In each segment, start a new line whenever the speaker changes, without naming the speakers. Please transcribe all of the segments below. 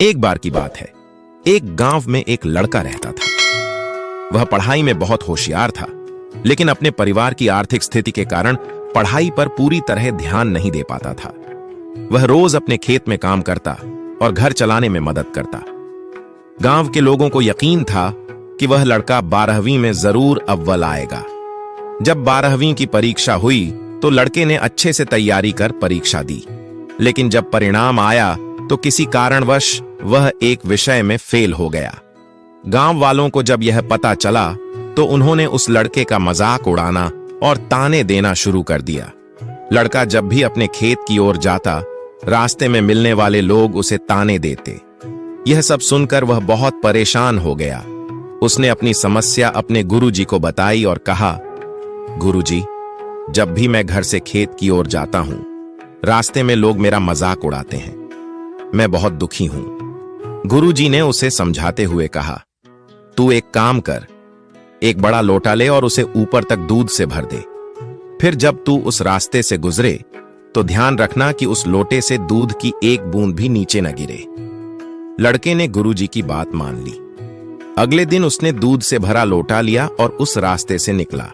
एक बार की बात है, एक गांव में एक लड़का रहता था। वह पढ़ाई में बहुत होशियार था, लेकिन अपने परिवार की आर्थिक स्थिति के कारण पढ़ाई पर पूरी तरह ध्यान नहीं दे पाता था। वह रोज अपने खेत में काम करता और घर चलाने में मदद करता। गांव के लोगों को यकीन था कि वह लड़का 12वीं में जरूर अव्वल आएगा। जब 12वीं की परीक्षा हुई तो लड़के ने अच्छे से तैयारी कर परीक्षा दी, लेकिन जब परिणाम आया तो किसी कारणवश वह एक विषय में फेल हो गया। गांव वालों को जब यह पता चला तो उन्होंने उस लड़के का मजाक उड़ाना और ताने देना शुरू कर दिया। लड़का जब भी अपने खेत की ओर जाता, रास्ते में मिलने वाले लोग उसे ताने देते। यह सब सुनकर वह बहुत परेशान हो गया। उसने अपनी समस्या अपने गुरुजी को बताई और कहा, गुरुजी, जब भी मैं घर से खेत की ओर जाता हूं, रास्ते में लोग मेरा मजाक उड़ाते हैं। मैं बहुत दुखी हूं। गुरुजी ने उसे समझाते हुए कहा, तू एक काम कर, एक बड़ा लोटा ले और उसे ऊपर तक दूध से भर दे। फिर जब तू उस रास्ते से गुजरे तो ध्यान रखना कि उस लोटे से दूध की एक बूंद भी नीचे न गिरे। लड़के ने गुरुजी की बात मान ली। अगले दिन उसने दूध से भरा लोटा लिया और उस रास्ते से निकला।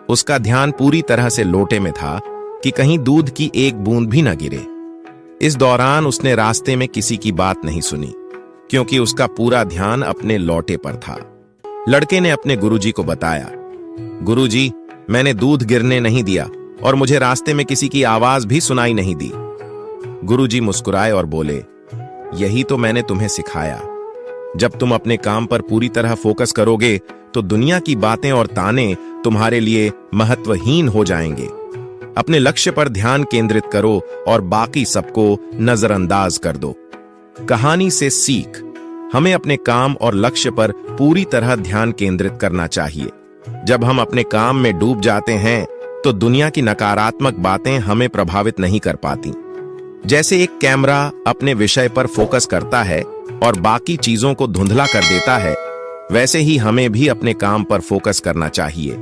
उसका ध्यान पूरी तरह से लोटे में था कि कहीं दूध की एक बूंद भी न गिरे। इस दौरान उसने रास्ते में किसी की बात नहीं सुनी, क्योंकि उसका पूरा ध्यान अपने लोटे पर था। लड़के ने अपने गुरुजी को बताया, गुरुजी, मैंने दूध गिरने नहीं दिया और मुझे रास्ते में किसी की आवाज भी सुनाई नहीं दी। गुरुजी मुस्कुराए और बोले, यही तो मैंने तुम्हें सिखाया। जब तुम अपने काम पर पूरी तरह फोकस करोगे तो दुनिया की बातें और ताने तुम्हारे लिए महत्वहीन हो जाएंगे। अपने लक्ष्य पर ध्यान केंद्रित करो और बाकी सबको नजरअंदाज कर दो। कहानी से सीख, हमें अपने काम और लक्ष्य पर पूरी तरह ध्यान केंद्रित करना चाहिए। जब हम अपने काम में डूब जाते हैं तो दुनिया की नकारात्मक बातें हमें प्रभावित नहीं कर पाती। जैसे एक कैमरा अपने विषय पर फोकस करता है और बाकी चीजों को धुंधला कर देता है, वैसे ही हमें भी अपने काम पर फोकस करना चाहिए।